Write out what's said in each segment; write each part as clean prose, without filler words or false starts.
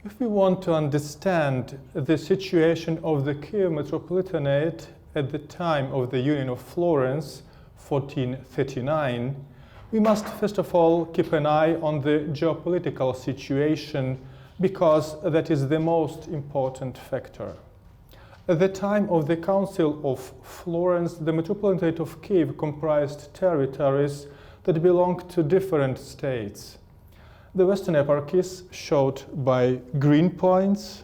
If we want to understand the situation of the Kyiv metropolitanate at the time of the Union of Florence, 1439, we must first of all keep an eye on the geopolitical situation, because that is the most important factor. At the time of the Council of Florence, the metropolitanate of Kyiv comprised territories that belonged to different states. The western eparchies, showed by green points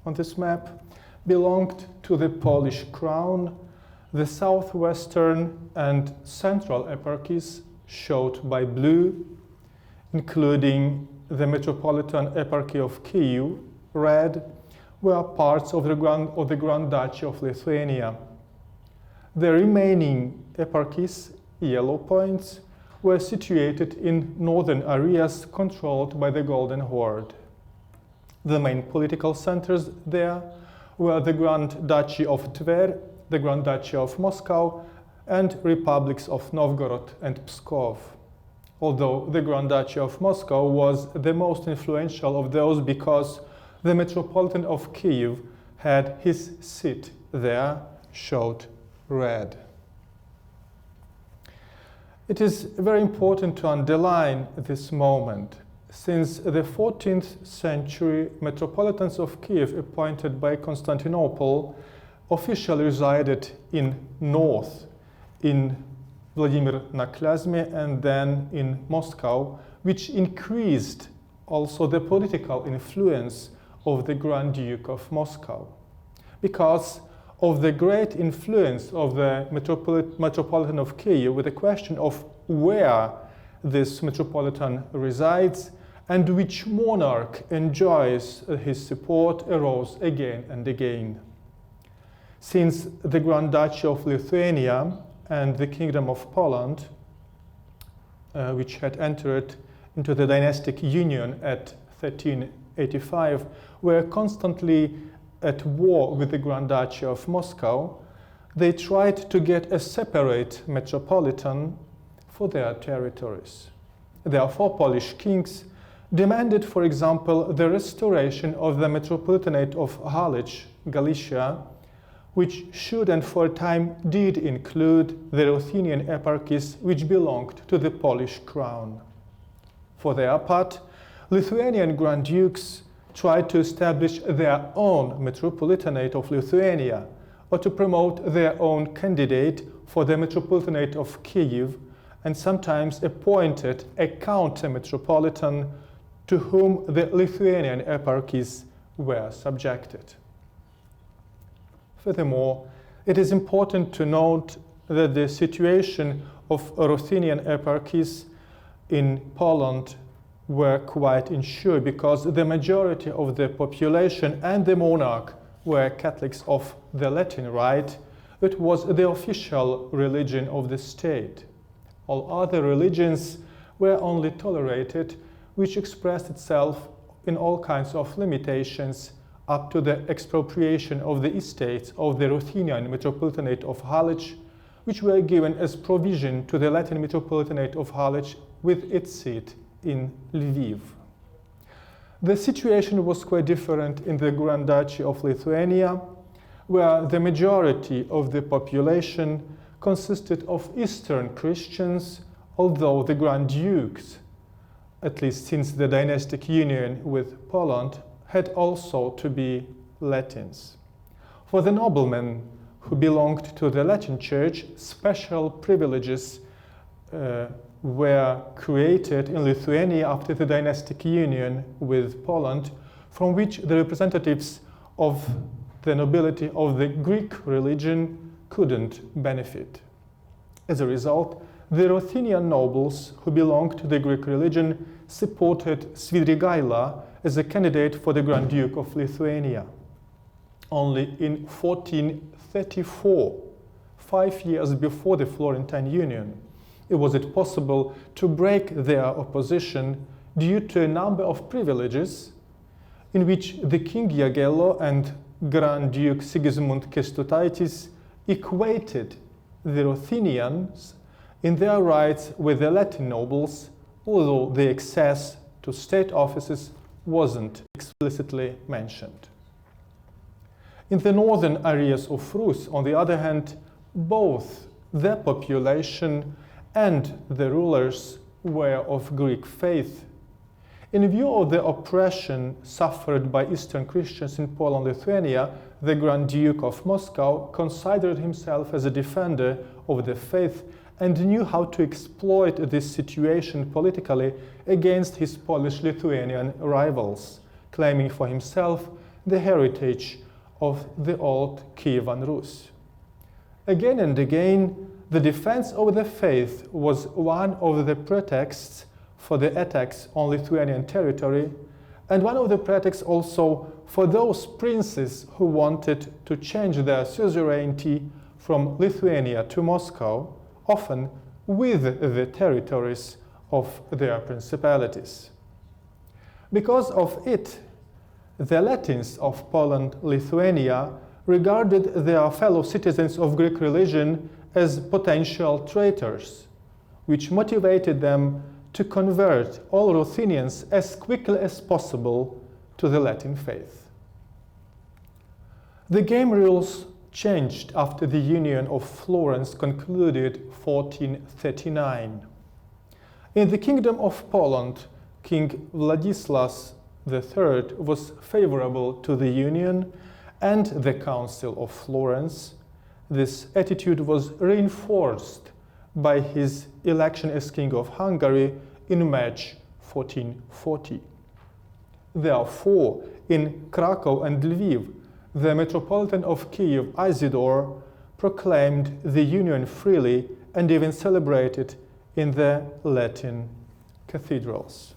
on this map, belonged to the Polish crown. The southwestern and central eparchies, showed by blue, including the metropolitan eparchy of Kyiv, red, were parts of the Grand Duchy of Lithuania. The remaining eparchies, yellow points, were situated in northern areas controlled by the Golden Horde. The main political centers there were the Grand Duchy of Tver, the Grand Duchy of Moscow, and republics of Novgorod and Pskov. Although the Grand Duchy of Moscow was the most influential of those because the Metropolitan of Kyiv had his seat there, showed red. It is very important to underline this moment. Since the 14th century, metropolitans of Kyiv appointed by Constantinople officially resided in north, in Vladimir na Klязьме and then in Moscow, which increased also the political influence of the Grand Duke of Moscow. Because of the great influence of the Metropolitan of Kyiv with the question of where this metropolitan resides and which monarch enjoys his support arose again and again. Since the Grand Duchy of Lithuania and the Kingdom of Poland, which had entered into the dynastic union at 1385, were constantly at war with the Grand Duchy of Moscow, they tried to get a separate metropolitan for their territories. Therefore, Polish kings demanded, for example, the restoration of the metropolitanate of Halych, Galicia, which should and for a time did include the Ruthenian eparchies which belonged to the Polish crown. For their part, Lithuanian Grand Dukes tried to establish their own metropolitanate of Lithuania or to promote their own candidate for the metropolitanate of Kyiv, and sometimes appointed a counter-metropolitan to whom the Lithuanian eparchies were subjected. Furthermore, it is important to note that the situation of Ruthenian eparchies in Poland were quite insured because the majority of the population and the monarch were Catholics of the Latin Rite. It was the official religion of the state. All other religions were only tolerated, which expressed itself in all kinds of limitations, up to the expropriation of the estates of the Ruthenian Metropolitanate of Halych, which were given as provision to the Latin Metropolitanate of Halych with its seat in Lviv. The situation was quite different in the Grand Duchy of Lithuania, where the majority of the population consisted of Eastern Christians, although the Grand Dukes, at least since the dynastic union with Poland, had also to be Latins. For the noblemen who belonged to the Latin Church, special privileges were created in Lithuania after the dynastic union with Poland, from which the representatives of the nobility of the Greek religion couldn't benefit. As a result, the Ruthenian nobles who belonged to the Greek religion supported Svidrigaila as a candidate for the Grand Duke of Lithuania. Only in 1434, 5 years before the Florentine Union, it was possible to break their opposition due to a number of privileges in which the King Jagiello and Grand Duke Sigismund Kęstutis equated the Ruthenians in their rights with the Latin nobles, although the access to state offices wasn't explicitly mentioned. In the northern areas of Rus, on the other hand, both the population and the rulers were of Greek faith. In view of the oppression suffered by Eastern Christians in Poland and Lithuania, the Grand Duke of Moscow considered himself as a defender of the faith and knew how to exploit this situation politically against his Polish-Lithuanian rivals, claiming for himself the heritage of the old Kievan Rus. Again and again, the defense of the faith was one of the pretexts for the attacks on Lithuanian territory, and one of the pretexts also for those princes who wanted to change their suzerainty from Lithuania to Moscow, often with the territories of their principalities. Because of it, the Latins of Poland-Lithuania regarded their fellow citizens of Greek religion as potential traitors, which motivated them to convert all Ruthenians as quickly as possible to the Latin faith. The game rules changed after the Union of Florence concluded 1439. In the Kingdom of Poland, King Władysław III was favorable to the Union and the Council of Florence. This attitude was reinforced by his election as King of Hungary in March 1440. Therefore, in Krakow and Lviv, the Metropolitan of Kyiv, Isidore, proclaimed the union freely and even celebrated in the Latin cathedrals.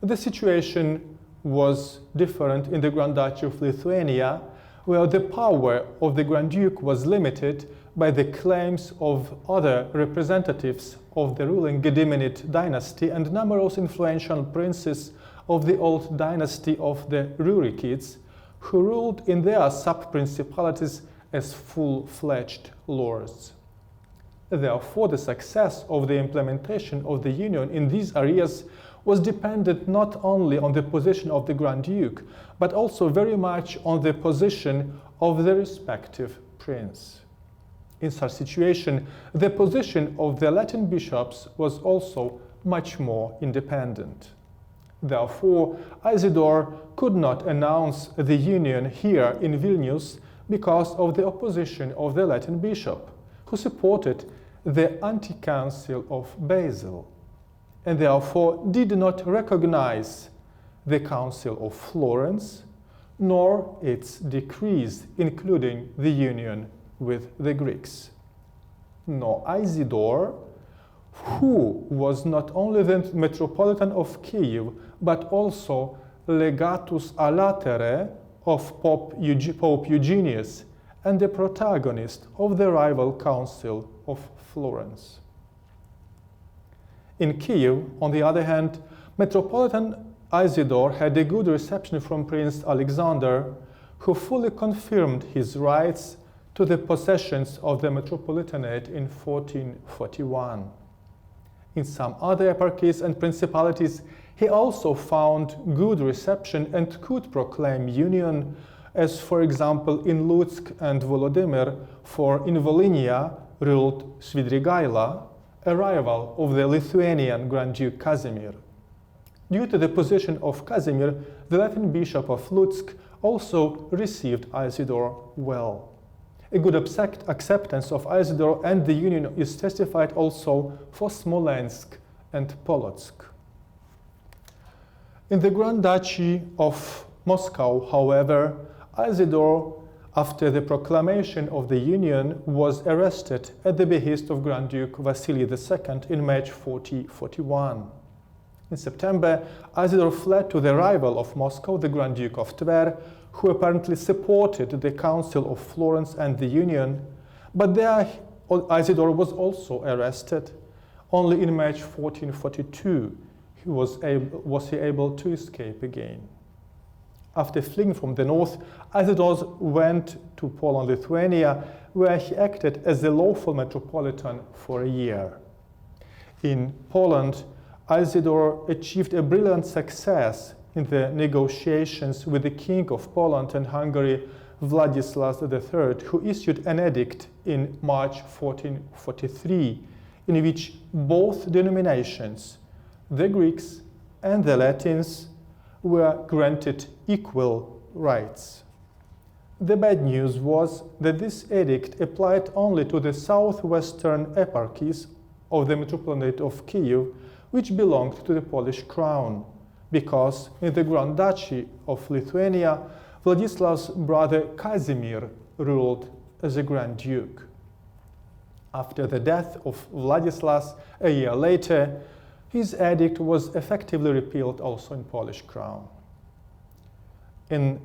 The situation was different in the Grand Duchy of Lithuania, where the power of the Grand Duke was limited by the claims of other representatives of the ruling Gediminid dynasty and numerous influential princes of the old dynasty of the Rurikids, who ruled in their sub-principalities as full-fledged lords. Therefore, the success of the implementation of the Union in these areas was dependent not only on the position of the Grand Duke, but also very much on the position of the respective prince. In such situation, the position of the Latin bishops was also much more independent. Therefore, Isidore could not announce the union here in Vilnius because of the opposition of the Latin bishop, who supported the anti-council of Basel, and therefore did not recognize the Council of Florence, nor its decrees, including the union with the Greeks. Nor Isidore, who was not only the Metropolitan of Kyiv, but also legatus a latere of Pope Eugenius and the protagonist of the rival Council of Florence. In Kyiv, on the other hand, Metropolitan Isidore had a good reception from Prince Alexander, who fully confirmed his rights to the possessions of the Metropolitanate in 1441. In some other eparchies and principalities, he also found good reception and could proclaim union, as for example in Lutsk and Volodymyr, for in Volhynia ruled Svidrigaila, a rival of the Lithuanian Grand Duke Casimir. Due to the position of Casimir, the Latin bishop of Lutsk also received Isidore well. A good acceptance of Isidore and the union is testified also for Smolensk and Polotsk. In the Grand Duchy of Moscow, however, Isidore, after the proclamation of the union, was arrested at the behest of Grand Duke Vasily II in March 1441. In September, Isidore fled to the rival of Moscow, the Grand Duke of Tver, who apparently supported the Council of Florence and the Union, but there Isidore was also arrested. Only in March 1442 was he able to escape again. After fleeing from the north, Isidore went to Poland-Lithuania, where he acted as the lawful metropolitan for a year. In Poland, Isidore achieved a brilliant success in the negotiations with the King of Poland and Hungary, Vladislas III, who issued an edict in March 1443, in which both denominations, the Greeks and the Latins, were granted equal rights. The bad news was that this edict applied only to the southwestern eparchies of the metropolitanate of Kyiv, which belonged to the Polish crown, because in the Grand Duchy of Lithuania, Vladislav's brother Casimir ruled as a Grand Duke. After the death of Vladislas a year later, his edict was effectively repealed also in Polish crown. In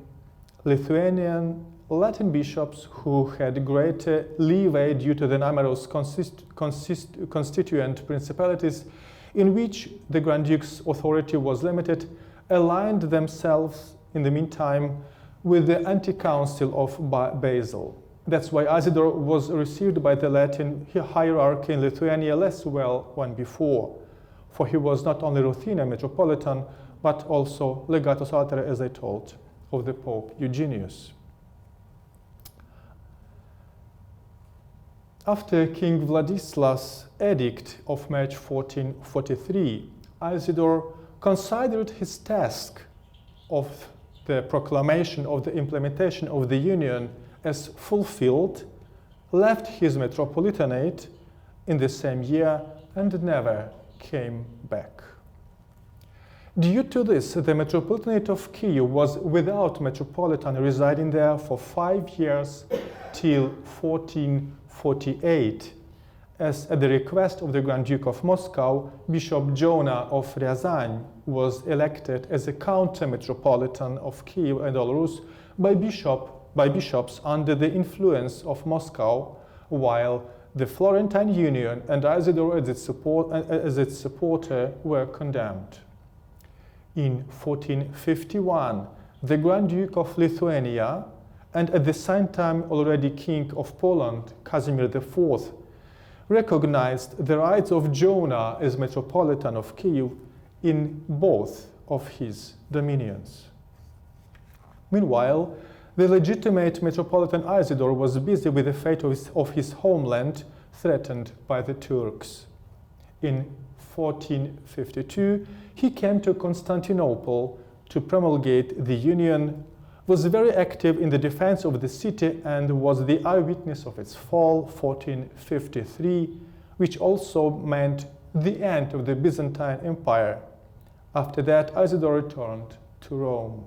Lithuanian, Latin bishops who had greater leeway due to the numerous constituent principalities in which the Grand Duke's authority was limited, aligned themselves in the meantime with the anti-council of Basel. That's why Isidore was received by the Latin hierarchy in Lithuania less well than before, for he was not only Ruthenian metropolitan, but also legatus alter, as I told, of the Pope Eugenius. After King Vladislas' edict of March 1443, Isidore considered his task of the proclamation of the implementation of the Union as fulfilled, left his metropolitanate in the same year, and never came back. Due to this, the metropolitanate of Kyiv was without metropolitan residing there for 5 years till 1448, as at the request of the Grand Duke of Moscow, Bishop Jonah of Ryazan was elected as a counter-metropolitan of Kyiv and all Rus by bishops under the influence of Moscow, while the Florentine Union and Isidore as its supporter were condemned. In 1451, the Grand Duke of Lithuania, and at the same time already King of Poland, Casimir IV, recognized the rights of Jonah as Metropolitan of Kyiv in both of his dominions. Meanwhile, the legitimate Metropolitan Isidore was busy with the fate of his homeland, threatened by the Turks. In 1452, he came to Constantinople to promulgate the Union, was very active in the defense of the city, and was the eyewitness of its fall, 1453, which also meant the end of the Byzantine Empire. After that, Isidore returned to Rome.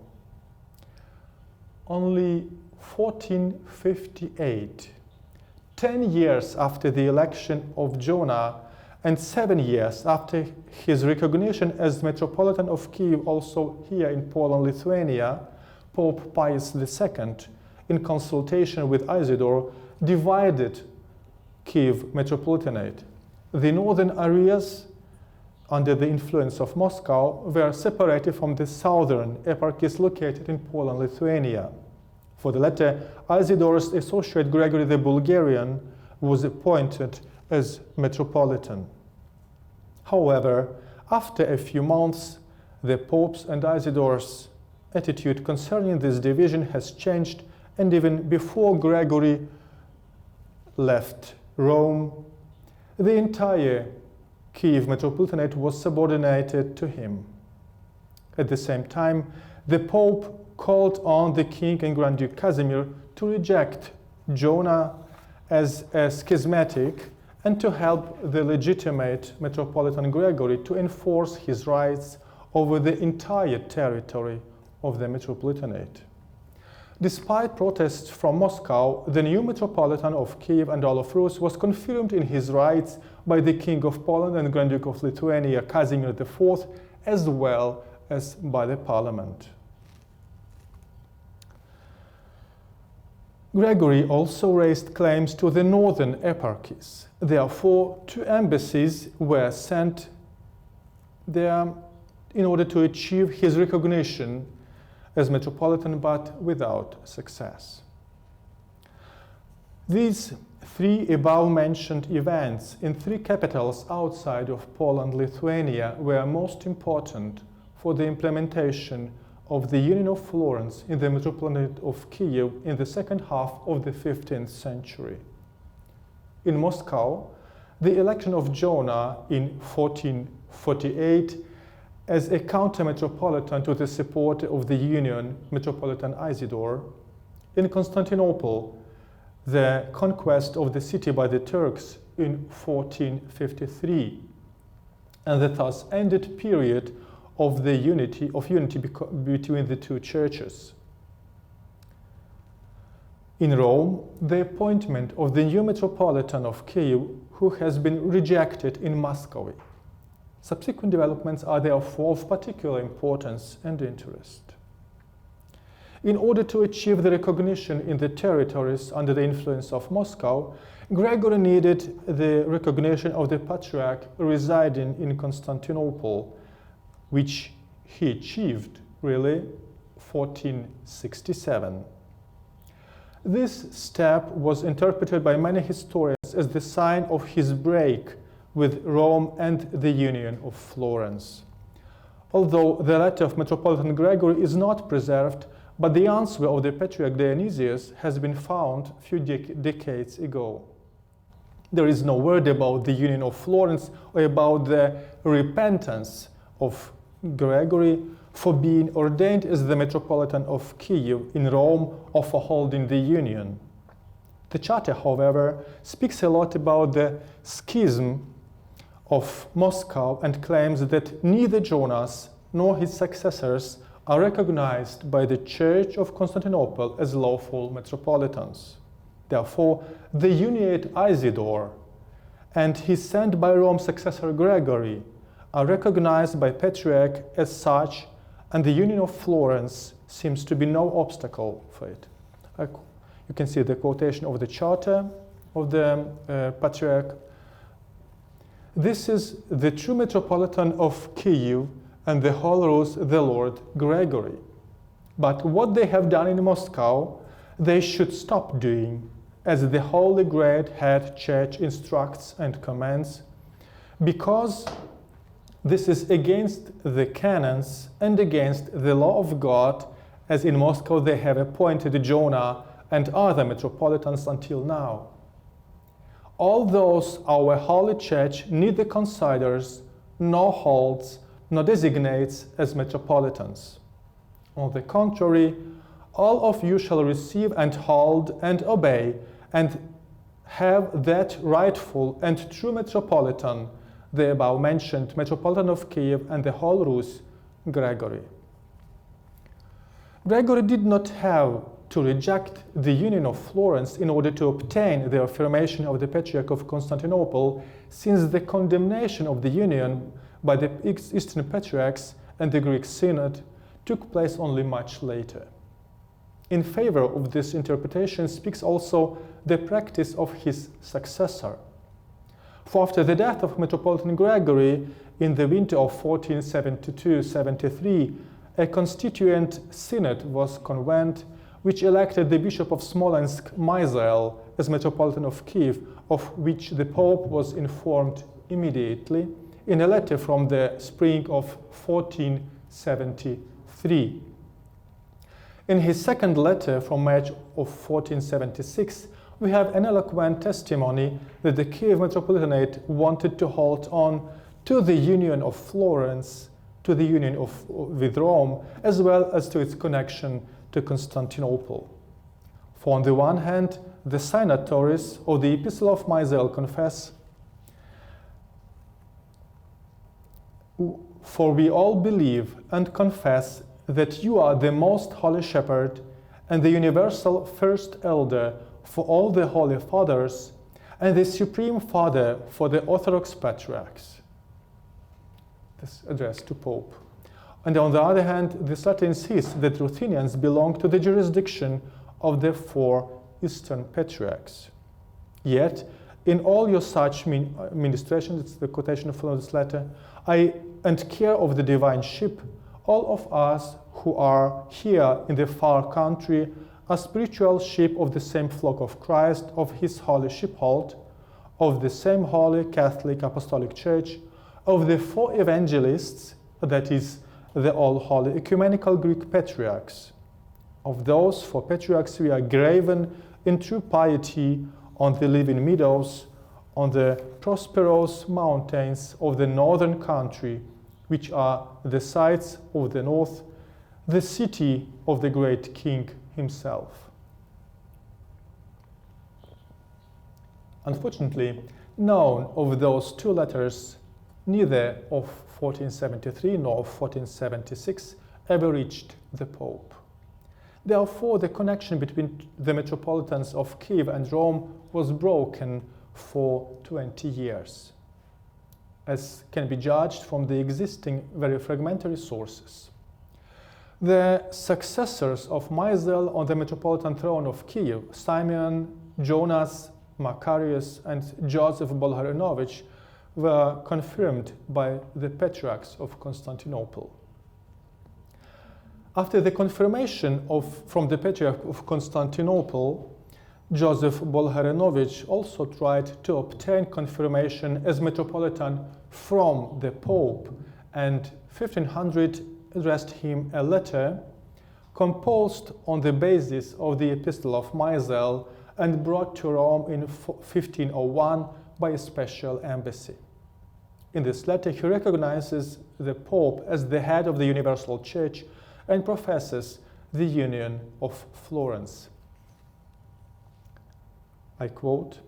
Only 1458, 10 years after the election of Jonah, and 7 years after his recognition as Metropolitan of Kyiv, also here in Poland, Lithuania, Pope Pius II, in consultation with Isidore, divided Kyiv Metropolitanate. The northern areas, under the influence of Moscow, were separated from the southern eparchies located in Poland, Lithuania. For the latter, Isidore's associate Gregory the Bulgarian was appointed as Metropolitan. However, after a few months, the Pope's and Isidore's attitude concerning this division has changed, and even before Gregory left Rome, the entire Kyiv Metropolitanate was subordinated to him. At the same time, the Pope called on the King and Grand Duke Casimir to reject Jonah as a schismatic and to help the legitimate Metropolitan Gregory to enforce his rights over the entire territory of the Metropolitanate. Despite protests from Moscow, the new Metropolitan of Kyiv and all of Rus was confirmed in his rights by the King of Poland and Grand Duke of Lithuania, Casimir IV, as well as by the Parliament. Gregory also raised claims to the northern eparchies. Therefore, 2 embassies were sent there in order to achieve his recognition as Metropolitan, but without success. These Three above-mentioned events in three capitals outside of Poland, Lithuania, were most important for the implementation of the Union of Florence in the metropolitanate of Kyiv in the second half of the 15th century. In Moscow, the election of Jonah in 1448 as a counter-metropolitan to the support of the Union, Metropolitan Isidore. In Constantinople, the conquest of the city by the Turks in 1453, and the thus ended period of the unity between the two churches. In Rome, the appointment of the new Metropolitan of Kyiv, who has been rejected in Muscovy. Subsequent developments are therefore of particular importance and interest. In order to achieve the recognition in the territories under the influence of Moscow, Gregory needed the recognition of the Patriarch residing in Constantinople, which he achieved, really, 1467. This step was interpreted by many historians as the sign of his break with Rome and the Union of Florence. Although the letter of Metropolitan Gregory is not preserved, but the answer of the Patriarch Dionysius has been found a few decades ago. There is no word about the Union of Florence or about the repentance of Gregory for being ordained as the Metropolitan of Kyiv in Rome or for holding the Union. The Charter, however, speaks a lot about the schism of Moscow and claims that neither Jonas nor his successors are recognized by the Church of Constantinople as lawful metropolitans. Therefore, the Uniate Isidore and his sent by Rome successor Gregory are recognized by Patriarch as such, and the Union of Florence seems to be no obstacle for it. You can see the quotation of the Charter of the Patriarch. This is the true Metropolitan of Kyiv and the whole rules the Lord Gregory. But what they have done in Moscow, they should stop doing, as the Holy Great Head Church instructs and commands, because this is against the canons and against the law of God, as in Moscow they have appointed Jonah and other metropolitans until now. All those our Holy Church neither considers, nor holds, nor designates as metropolitans. On the contrary, all of you shall receive and hold and obey, and have that rightful and true metropolitan, the above-mentioned Metropolitan of Kyiv and the whole Rus, Gregory. Gregory did not have to reject the Union of Florence in order to obtain the affirmation of the Patriarch of Constantinople, since the condemnation of the Union by the Eastern Patriarchs and the Greek Synod took place only much later. In favor of this interpretation speaks also the practice of his successor. For after the death of Metropolitan Gregory in the winter of 1472-73, a constituent synod was convened, which elected the Bishop of Smolensk, Misael, as Metropolitan of Kyiv, of which the Pope was informed immediately in a letter from the spring of 1473. In his second letter from March of 1476, we have an eloquent testimony that the Kyiv Metropolitanate wanted to hold on to the Union of Florence, to the union with Rome, as well as to its connection to Constantinople. For on the one hand, the signatories of the Epistle of Misael confess, "For we all believe and confess that you are the most holy shepherd and the universal first elder for all the holy fathers and the supreme father for the Orthodox patriarchs." This addressed to Pope. And on the other hand, this letter insists that Ruthenians belong to the jurisdiction of the four Eastern patriarchs. Yet, in all your such ministrations, it's the quotation from this letter, and care of the divine ship, all of us who are here in the far country a spiritual sheep of the same flock of Christ, of his holy sheepfold, of the same holy Catholic Apostolic Church, of the 4 evangelists, that is, the all-holy ecumenical Greek patriarchs. Of those 4 patriarchs we are graven in true piety on the living meadows, on the prosperous mountains of the northern country, which are the sites of the north, the city of the great king himself. Unfortunately, none of those 2 letters, neither of 1473 nor of 1476, ever reached the Pope. Therefore, the connection between the metropolitans of Kyiv and Rome was broken for 20 years, as can be judged from the existing very fragmentary sources. The successors of Maisel on the metropolitan throne of Kyiv, Simeon, Jonas, Macarius, and Joseph Bolharenovich, were confirmed by the patriarchs of Constantinople. After the confirmation from the Patriarch of Constantinople, Joseph Bolharenovich also tried to obtain confirmation as Metropolitan from the Pope, and 1500 addressed him a letter composed on the basis of the Epistle of Maisel and brought to Rome in 1501 by a special embassy. In this letter, he recognizes the Pope as the head of the Universal Church and professes the Union of Florence. I quote,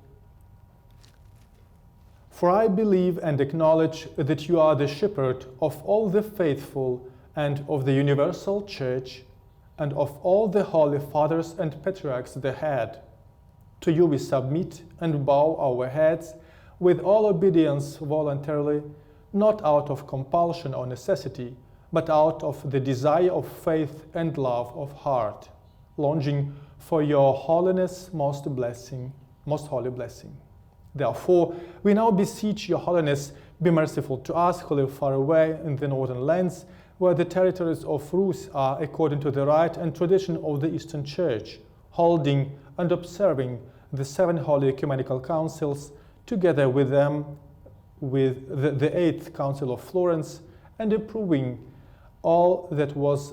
"For I believe and acknowledge that you are the shepherd of all the faithful and of the Universal Church and of all the Holy Fathers and Patriarchs the head. To you we submit and bow our heads with all obedience voluntarily, not out of compulsion or necessity, but out of the desire of faith and love of heart, longing for your holiness' most holy blessing. Therefore, we now beseech your holiness, be merciful to us who live far away in the northern lands, where the territories of Rus are according to the rite and tradition of the Eastern Church, holding and observing the 7 holy ecumenical councils, together with them, with the 8th Council of Florence, and approving all that was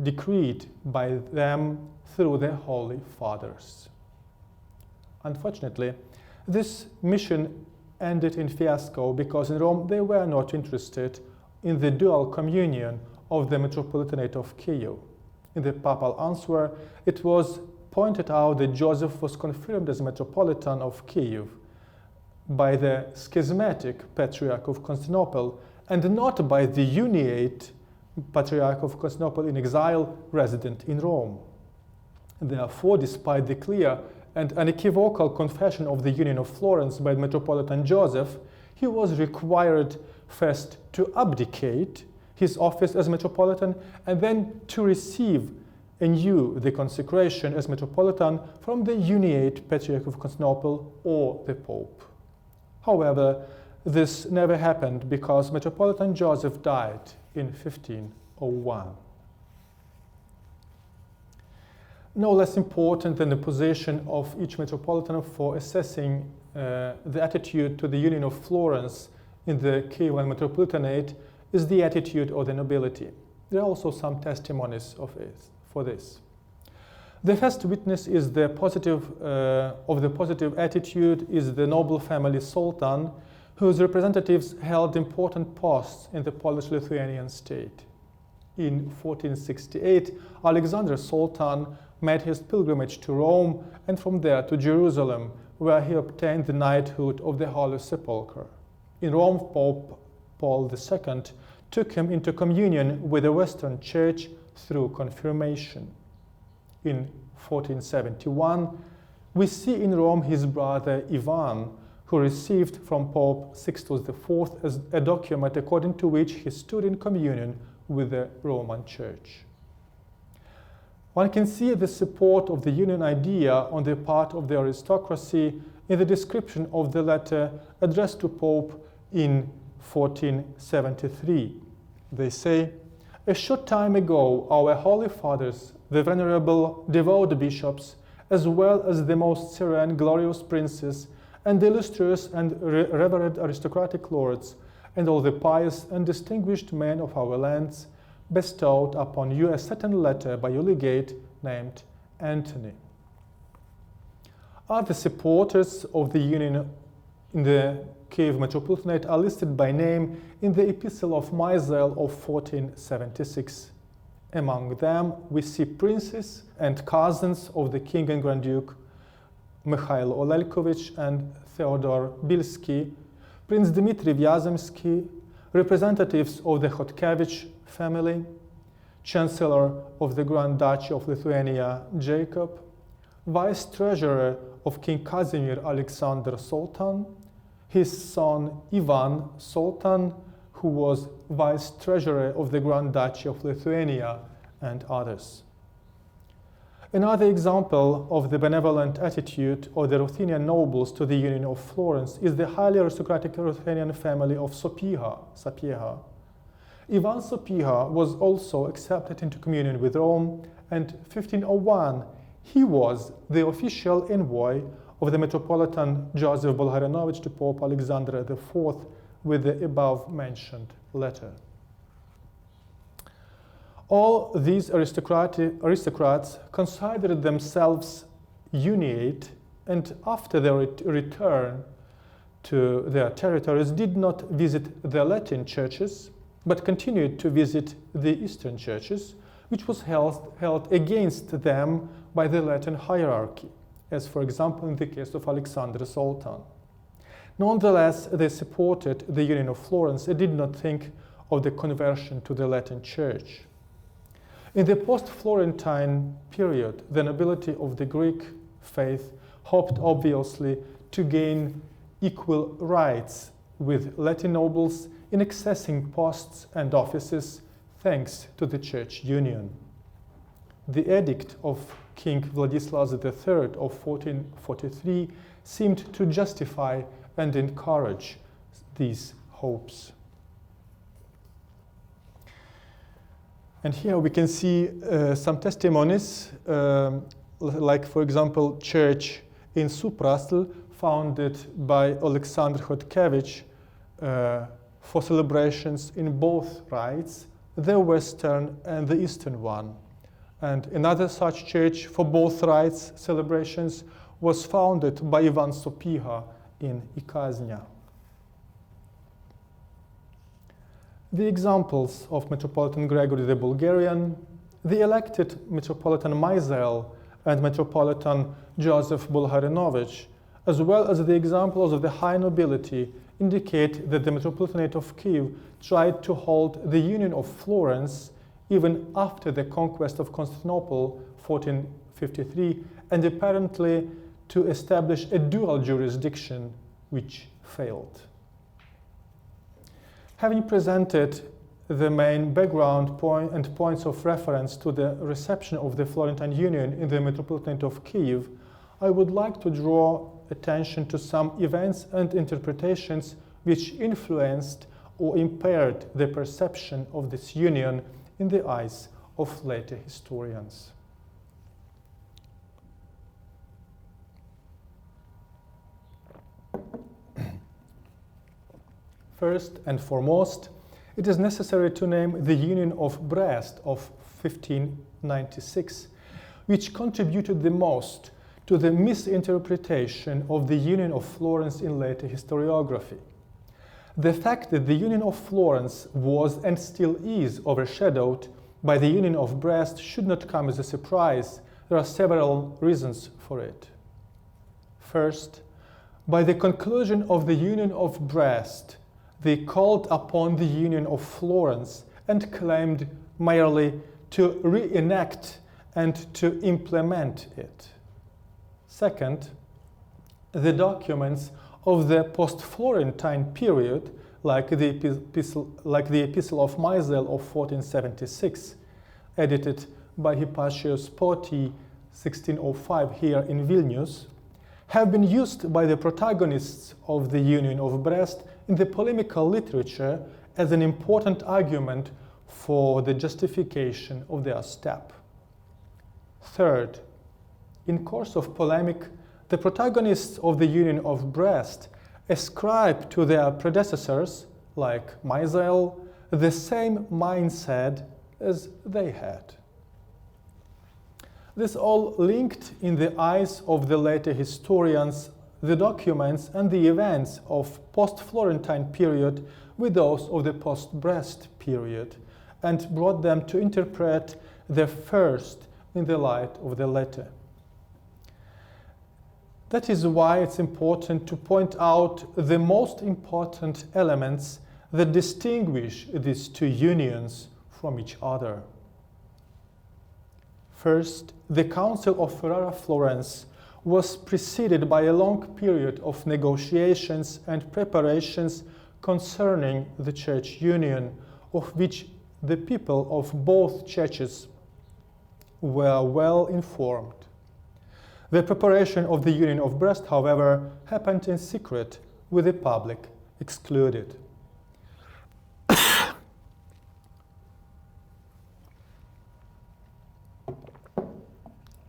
decreed by them through the Holy Fathers." Unfortunately, this mission ended in fiasco because in Rome they were not interested in the dual communion of the metropolitanate of Kyiv. In the papal answer, it was pointed out that Joseph was confirmed as Metropolitan of Kyiv by the schismatic Patriarch of Constantinople and not by the uniate Patriarch of Constantinople in exile resident in Rome. Therefore, despite the clear and unequivocal confession of the Union of Florence by Metropolitan Joseph, he was required first to abdicate his office as Metropolitan and then to receive anew the consecration as Metropolitan from the uniate Patriarch of Constantinople or the Pope. However, this never happened because Metropolitan Joseph died in 1501. No less important than the position of each Metropolitan for assessing the attitude to the Union of Florence in the Kyiv Metropolitanate is the attitude of the nobility. There are also some testimonies for this. The first witness is the positive attitude is the noble family Sultan, whose representatives held important posts in the Polish-Lithuanian state. In 1468, Alexander Sultan made his pilgrimage to Rome and from there to Jerusalem, where he obtained the knighthood of the Holy Sepulchre. In Rome, Pope Paul II took him into communion with the Western Church through confirmation. In 1471, we see in Rome his brother Ivan, who received from Pope Sixtus IV as a document according to which he stood in communion with the Roman Church. One can see the support of the union idea on the part of the aristocracy in the description of the letter addressed to Pope in 1473. They say, A short time ago, our Holy Fathers, the venerable devout bishops, as well as the most serene, glorious princes, and the illustrious and revered aristocratic lords, and all the pious and distinguished men of our lands, bestowed upon you a certain letter by your legate named Antony. Other supporters of the Union in the Kyiv metropolitanate are listed by name in the Epistle of Misael of 1476. Among them, we see princes and cousins of the King and Grand Duke, Mikhail Olelkovich and Theodor Bilsky, Prince Dmitry Vyazemsky, representatives of the Hotkevich family, Chancellor of the Grand Duchy of Lithuania, Jacob, Vice Treasurer of King Casimir Alexander Sultan, his son Ivan Sultan, who was Vice Treasurer of the Grand Duchy of Lithuania, and others. Another example of the benevolent attitude of the Ruthenian nobles to the Union of Florence is the highly aristocratic Ruthenian family of Sapieha. Ivan Sapieha was also accepted into communion with Rome, and in 1501 he was the official envoy of the Metropolitan Joseph Bolharinovich to Pope Alexander IV with the above-mentioned letter. All these aristocrats considered themselves uniate, and after their return to their territories did not visit the Latin churches, but continued to visit the Eastern churches, which was held against them by the Latin hierarchy, as for example in the case of Alexander Sultan. Nonetheless, they supported the Union of Florence and did not think of the conversion to the Latin Church. In the post-Florentine period, the nobility of the Greek faith hoped obviously to gain equal rights with Latin nobles in accessing posts and offices thanks to the Church Union. The edict of King Vladislas III of 1443 seemed to justify and encourage these hopes. And here we can see some testimonies, like for example, church in Suprasl, founded by Alexander Hotkevich for celebrations in both rites, the Western and the Eastern one. And another such church for both rites celebrations was founded by Ivan Sapieha in Ikaznia. The examples of Metropolitan Gregory the Bulgarian, the elected Metropolitan Misael and Metropolitan Joseph Bolharinovich, as well as the examples of the high nobility, indicate that the Metropolitanate of Kyiv tried to hold the Union of Florence even after the conquest of Constantinople, 1453, and apparently to establish a dual jurisdiction, which failed. Having presented the main background and points of reference to the reception of the Florentine Union in the Metropolitanate of Kyiv, I would like to draw attention to some events and interpretations which influenced or impaired the perception of this union in the eyes of later historians. First and foremost, it is necessary to name the Union of Brest of 1596, which contributed the most to the misinterpretation of the Union of Florence in later historiography. The fact that the Union of Florence was and still is overshadowed by the Union of Brest should not come as a surprise. There are several reasons for it. First, by the conclusion of the Union of Brest, they called upon the Union of Florence and claimed merely to reenact and to implement it. Second, the documents of the post-Florentine period, like the Epistle of Misael of 1476, edited by Hypatius Poti, 1605 here in Vilnius, have been used by the protagonists of the Union of Brest in the polemical literature as an important argument for the justification of their step. Third, in course of polemic, the protagonists of the Union of Brest ascribed to their predecessors, like Maisel, the same mindset as they had. This all linked in the eyes of the later historians the documents and the events of post-Florentine period with those of the post-Brest period, and brought them to interpret the first in the light of the latter. That is why it's important to point out the most important elements that distinguish these two unions from each other. First, the Council of Ferrara-Florence was preceded by a long period of negotiations and preparations concerning the church union, of which the people of both churches were well informed. The preparation of the Union of Brest, however, happened in secret, with the public excluded.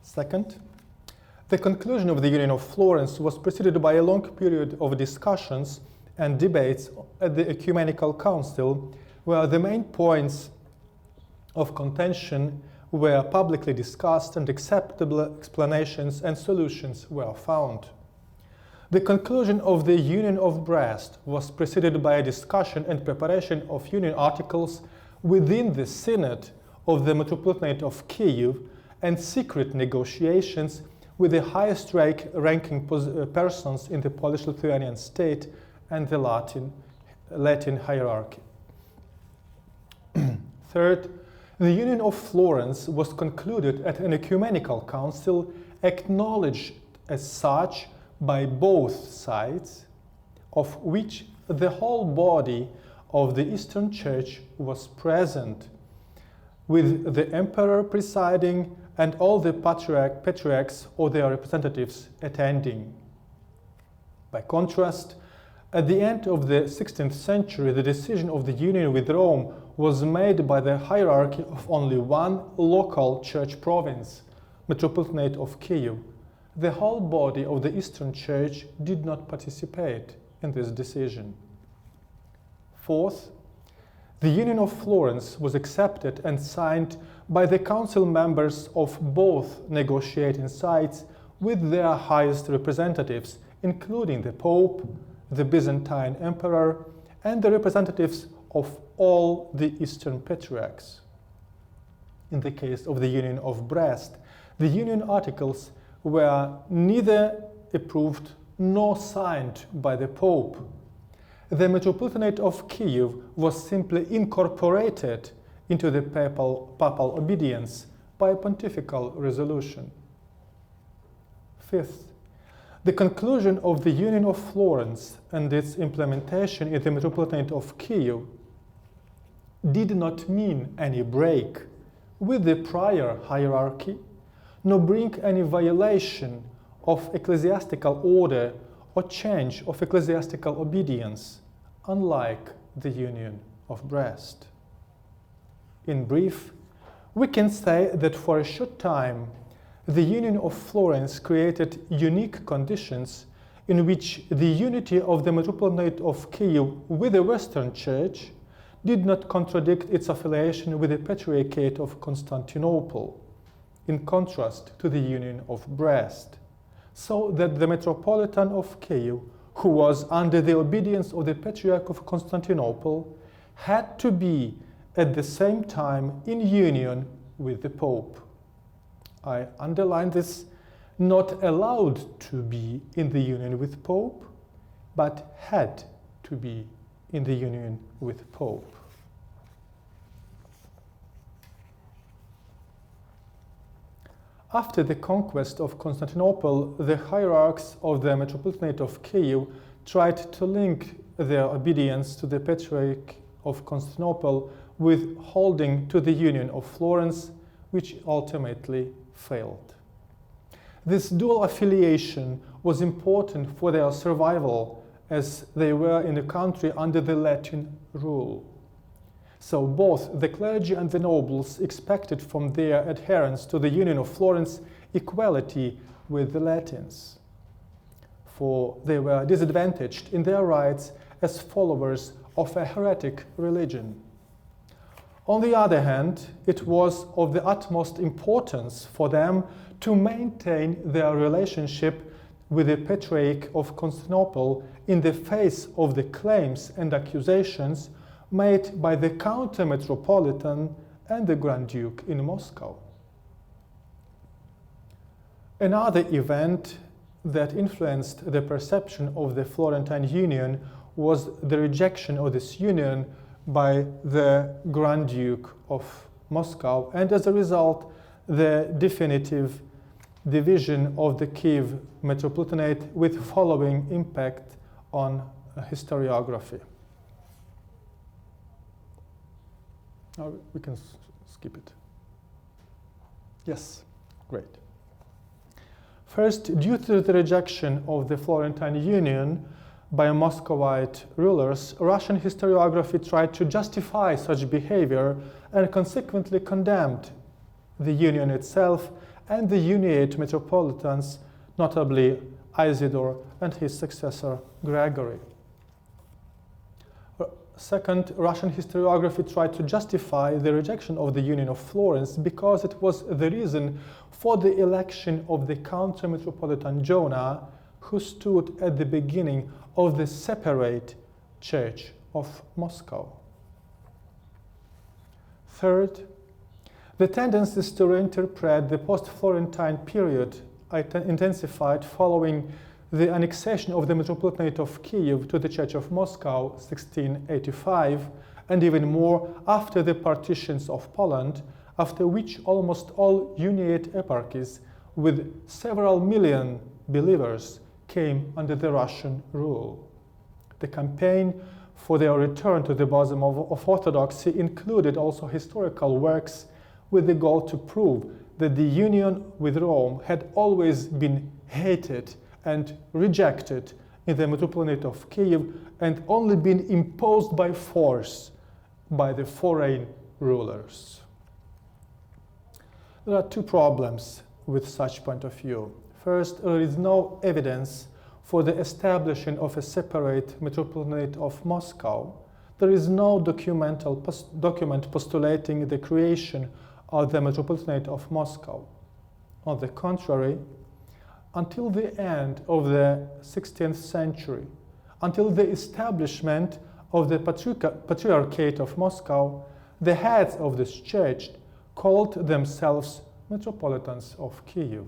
Second, the conclusion of the Union of Florence was preceded by a long period of discussions and debates at the Ecumenical Council, where the main points of contention were publicly discussed and acceptable explanations and solutions were found. The conclusion of the Union of Brest was preceded by a discussion and preparation of Union articles within the Synod of the Metropolitanate of Kyiv and secret negotiations with the highest ranking persons in the Polish-Lithuanian state and the Latin hierarchy. Third, the Union of Florence was concluded at an ecumenical council acknowledged as such by both sides, of which the whole body of the Eastern Church was present, with the emperor presiding and all the patriarchs or their representatives attending. By contrast, at the end of the 16th century, the decision of the union with Rome was made by the hierarchy of only one local church province, Metropolitanate of Kyiv. The whole body of the Eastern Church did not participate in this decision. Fourth, the Union of Florence was accepted and signed by the council members of both negotiating sides with their highest representatives, including the Pope, the Byzantine Emperor, and the representatives of all the Eastern Patriarchs. In the case of the Union of Brest, the Union articles were neither approved nor signed by the Pope. The Metropolitanate of Kyiv was simply incorporated into the papal obedience by a pontifical resolution. Fifth, the conclusion of the Union of Florence and its implementation in the Metropolitanate of Kyiv did not mean any break with the prior hierarchy, nor bring any violation of ecclesiastical order or change of ecclesiastical obedience, unlike the Union of Brest. In brief, we can say that for a short time, the Union of Florence created unique conditions in which the unity of the Metropolitanate of Kyiv with the Western Church did not contradict its affiliation with the Patriarchate of Constantinople, in contrast to the Union of Brest, so that the Metropolitan of Kyiv, who was under the obedience of the Patriarch of Constantinople, had to be at the same time in union with the Pope. I underline this, not allowed to be in the union with Pope, but had to be in the union with Pope. After the conquest of Constantinople, the hierarchs of the Metropolitanate of Kyiv tried to link their obedience to the Patriarch of Constantinople with holding to the Union of Florence, which ultimately failed. This dual affiliation was important for their survival, as they were in a country under the Latin rule. So both the clergy and the nobles expected from their adherents to the Union of Florence equality with the Latins, for they were disadvantaged in their rights as followers of a heretic religion. On the other hand, it was of the utmost importance for them to maintain their relationship with the Patriarch of Constantinople in the face of the claims and accusations made by the counter-metropolitan and the Grand Duke in Moscow. Another event that influenced the perception of the Florentine Union was the rejection of this union by the Grand Duke of Moscow, and as a result, the definitive division of the Kyiv metropolitanate with following impact on historiography. Oh, we can skip it. Yes, great. First, due to the rejection of the Florentine Union by Muscovite rulers, Russian historiography tried to justify such behavior and consequently condemned the Union itself and the Uniate metropolitans, notably Isidore and his successor Gregory. Second, Russian historiography tried to justify the rejection of the Union of Florence because it was the reason for the election of the counter-metropolitan Jonah, who stood at the beginning of the separate Church of Moscow. Third, the tendencies to reinterpret the post-Florentine period intensified following the annexation of the Metropolitanate of Kyiv to the Church of Moscow, 1685, and even more after the partitions of Poland, after which almost all Uniate eparchies with several million believers came under the Russian rule. The campaign for their return to the bosom of Orthodoxy included also historical works with the goal to prove that the union with Rome had always been hated and rejected in the Metropolitanate of Kyiv and only been imposed by force by the foreign rulers. There are two problems with such point of view. First, there is no evidence for the establishing of a separate Metropolitanate of Moscow. There is no document postulating the creation of the Metropolitanate of Moscow. On the contrary, until the end of the 16th century, until the establishment of the Patriarchate of Moscow, the heads of this church called themselves Metropolitans of Kyiv.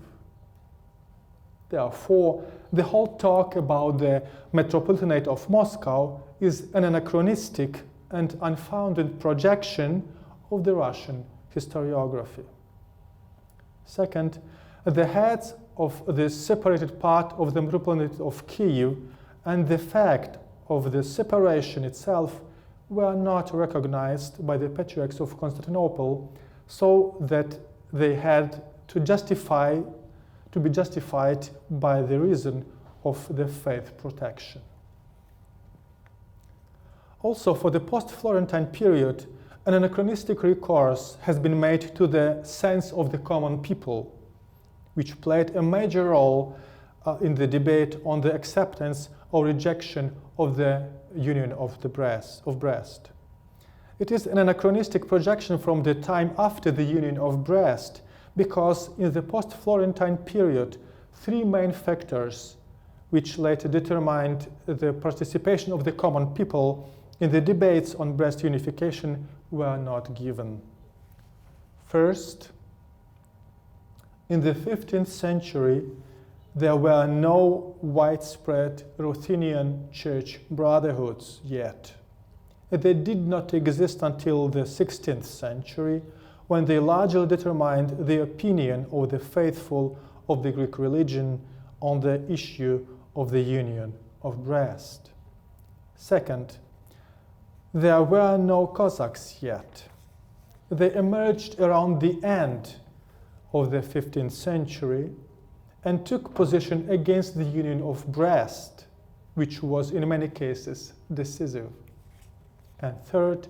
Therefore, the whole talk about the Metropolitanate of Moscow is an anachronistic and unfounded projection of the Russian historiography. Second, the heads of the separated part of the Metropolitanate of Kyiv and the fact of the separation itself were not recognized by the Patriarchs of Constantinople, so that they had to be justified by the reason of the faith protection. Also, for the post-Florentine period, an anachronistic recourse has been made to the sense of the common people, which played a major role in the debate on the acceptance or rejection of the Union of Brest. It is an anachronistic projection from the time after the Union of Brest, because in the post-Florentine period, three main factors which later determined the participation of the common people in the debates on Brest unification were not given. First, in the 15th century, there were no widespread Ruthenian church brotherhoods yet. They did not exist until the 16th century, when they largely determined the opinion of the faithful of the Greek religion on the issue of the Union of Brest. Second, there were no Cossacks yet. They emerged around the end of the 15th century and took position against the Union of Brest, which was in many cases decisive. And third,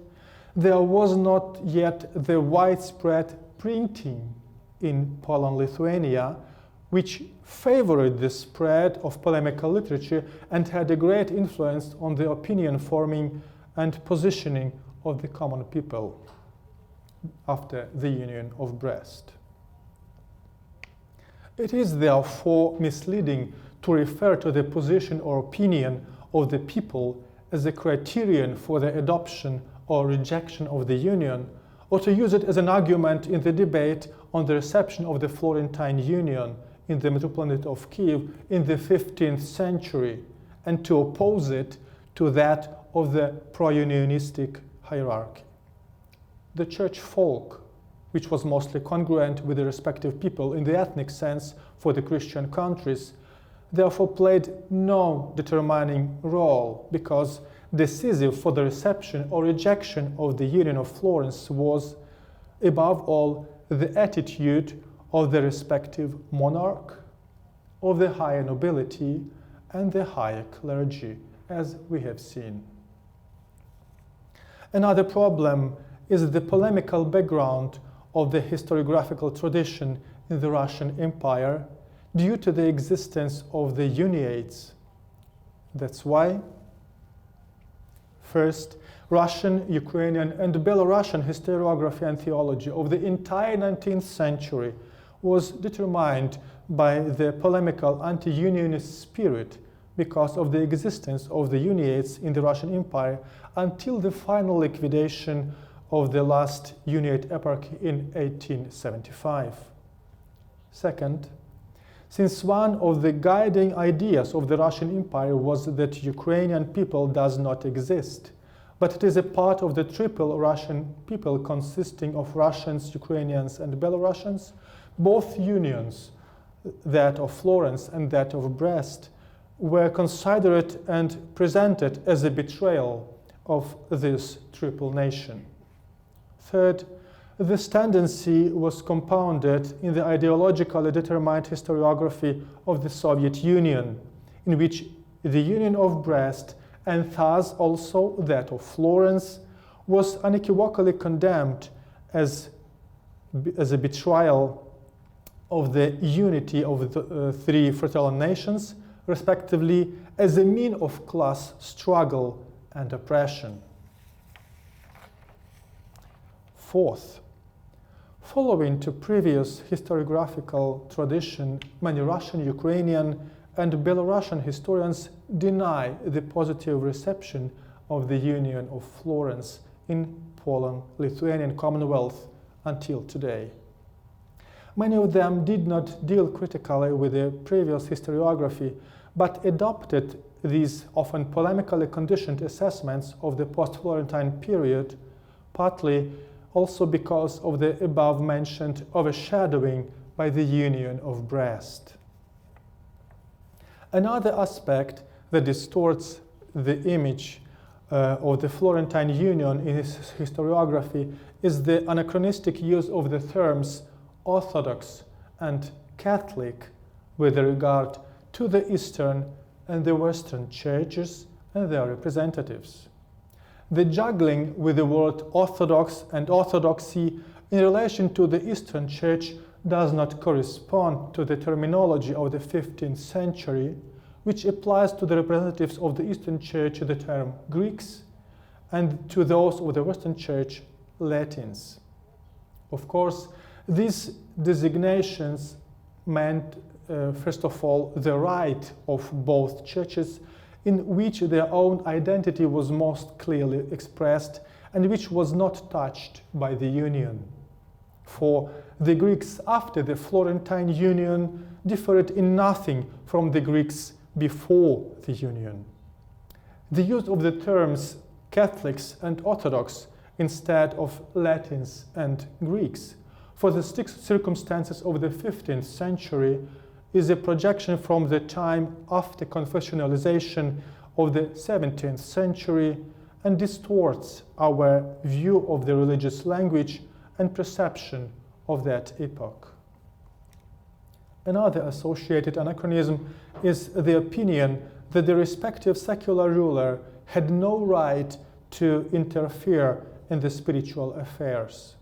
there was not yet the widespread printing in Poland-Lithuania, which favored the spread of polemical literature and had a great influence on the opinion forming and positioning of the common people after the Union of Brest. It is therefore misleading to refer to the position or opinion of the people as a criterion for the adoption or rejection of the Union, or to use it as an argument in the debate on the reception of the Florentine Union in the metropolitanate of Kyiv in the 15th century, and to oppose it to that of the pro-unionistic hierarchy. The church folk, which was mostly congruent with the respective people in the ethnic sense for the Christian countries, therefore played no determining role, because decisive for the reception or rejection of the Union of Florence was, above all, the attitude of the respective monarch, of the higher nobility, and the higher clergy, as we have seen. Another problem is the polemical background of the historiographical tradition in the Russian Empire due to the existence of the Uniates. That's why, first, Russian, Ukrainian, and Belarusian historiography and theology of the entire 19th century was determined by the polemical anti-unionist spirit because of the existence of the Uniates in the Russian Empire until the final liquidation of the last Uniate eparchy in 1875. Second, since one of the guiding ideas of the Russian Empire was that Ukrainian people does not exist, but it is a part of the triple Russian people consisting of Russians, Ukrainians, and Belarusians, both unions, that of Florence and that of Brest, were considered and presented as a betrayal of this triple nation. Third, this tendency was compounded in the ideologically determined historiography of the Soviet Union, in which the Union of Brest, and thus also that of Florence, was unequivocally condemned as a betrayal of the unity of the three fraternal nations, respectively, as a mean of class struggle and oppression. Fourth, following to previous historiographical tradition, many Russian, Ukrainian, and Belarusian historians deny the positive reception of the Union of Florence in Poland-Lithuanian Commonwealth until today. Many of them did not deal critically with the previous historiography, but adopted these often polemically conditioned assessments of the post-Florentine period, partly also because of the above-mentioned overshadowing by the Union of Brest. Another aspect that distorts the image of the Florentine Union in its historiography is the anachronistic use of the terms Orthodox and Catholic with regard to the Eastern and the Western churches and their representatives. The juggling with the word Orthodox and Orthodoxy in relation to the Eastern Church does not correspond to the terminology of the 15th century, which applies to the representatives of the Eastern Church the term Greeks, and to those of the Western Church, Latins. Of course, these designations meant, first of all, the right of both churches in which their own identity was most clearly expressed and which was not touched by the Union. For the Greeks after the Florentine Union differed in nothing from the Greeks before the Union. The use of the terms Catholics and Orthodox instead of Latins and Greeks for the strict circumstances of the 15th century is a projection from the time after confessionalization of the 17th century and distorts our view of the religious language and perception of that epoch. Another associated anachronism is the opinion that the respective secular ruler had no right to interfere in the spiritual affairs.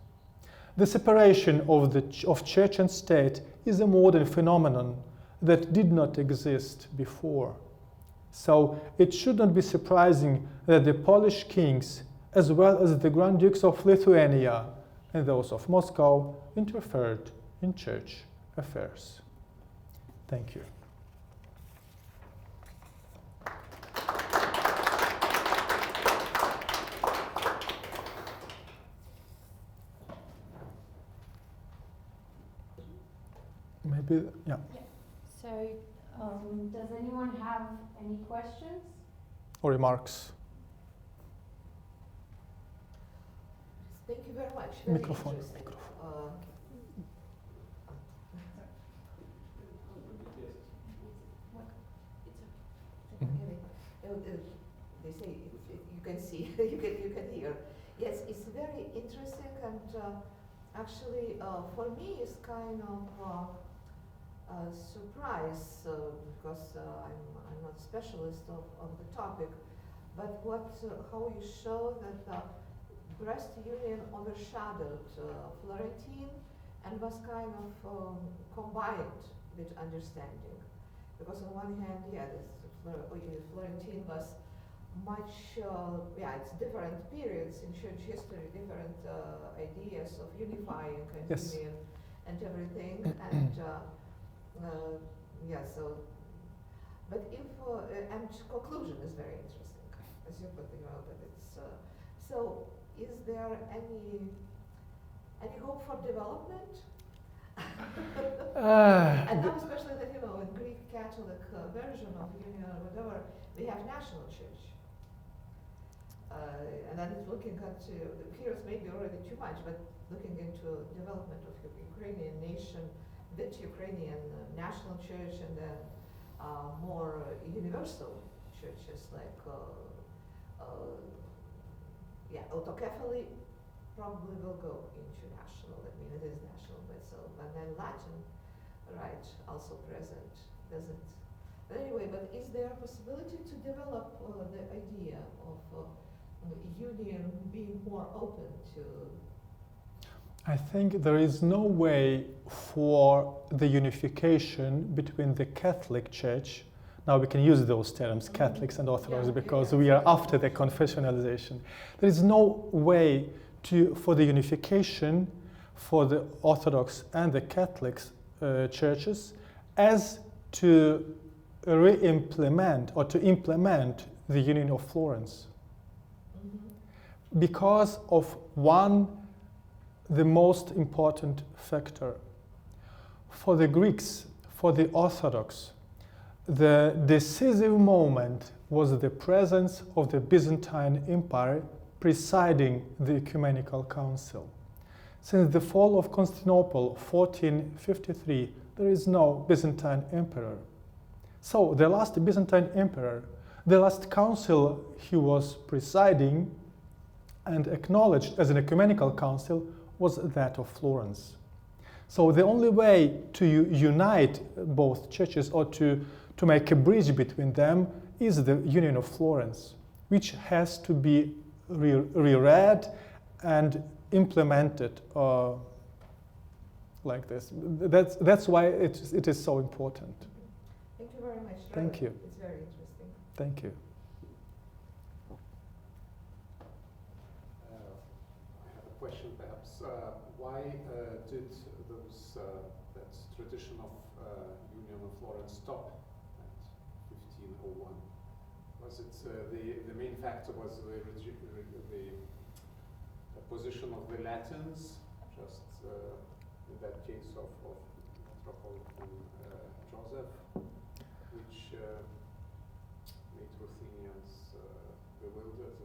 The separation of church and state is a modern phenomenon that did not exist before. So it should not be surprising that the Polish kings, as well as the Grand Dukes of Lithuania and those of Moscow, interfered in church affairs. Thank you. Maybe, yeah. So, does anyone have any questions? Or remarks? Thank you very much. Very Microphone. interesting. They say you can see, you can hear. Yes, it's very interesting, and actually, for me, it's kind of a surprise because I'm not a specialist of the topic. But how you show that Brest Union overshadowed Florentine and was kind of combined with understanding. Because on one hand, yeah, Florentine was much, it's different periods in church history, different ideas of unifying and Yes. union and everything. And but if, and conclusion is very interesting, as you put that it's, so is there any hope for development? And now especially that, in Greek Catholic version of Union or whatever, we have national church. And then it's looking at, here's maybe already too much, but looking into development of Ukrainian nation with Ukrainian national church and then more universal churches like autocephaly probably will go into national. I mean, it is national, but then Latin, right, also present, doesn't. But anyway, but is there a possibility to develop the idea of union being more open to? I think there is no way for the unification between the Catholic Church. Now we can use those terms, Catholics and Orthodox, because we are after the confessionalization. There is no way for the unification for the Orthodox and the Catholic churches as to re-implement or to implement the Union of Florence. Because of the most important factor. For the Greeks, for the Orthodox, the decisive moment was the presence of the Byzantine Empire presiding the Ecumenical Council. Since the fall of Constantinople, 1453, there is no Byzantine emperor. So the last Byzantine emperor, the last council he was presiding and acknowledged as an ecumenical council was that of Florence. So the only way to unite both churches or to make a bridge between them is the Union of Florence, which has to be reread and implemented like this. That's why it is so important. Thank you very much. Thank you. It's very interesting. Thank you. I have a question, perhaps. Why did that tradition of Union of Florence stop at 1501? Was it the main factor was the position of the Latins, just in that case of Metropolitan Joseph, which made Ruthenians bewildered?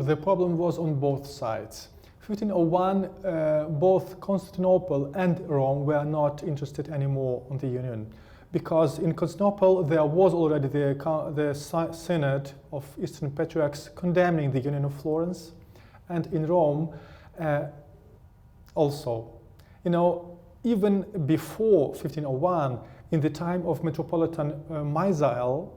The problem was on both sides. 1501, both Constantinople and Rome were not interested anymore in the union, because in Constantinople there was already the Synod of Eastern Patriarchs condemning the Union of Florence, and in Rome also. Even before 1501, in the time of Metropolitan Misael,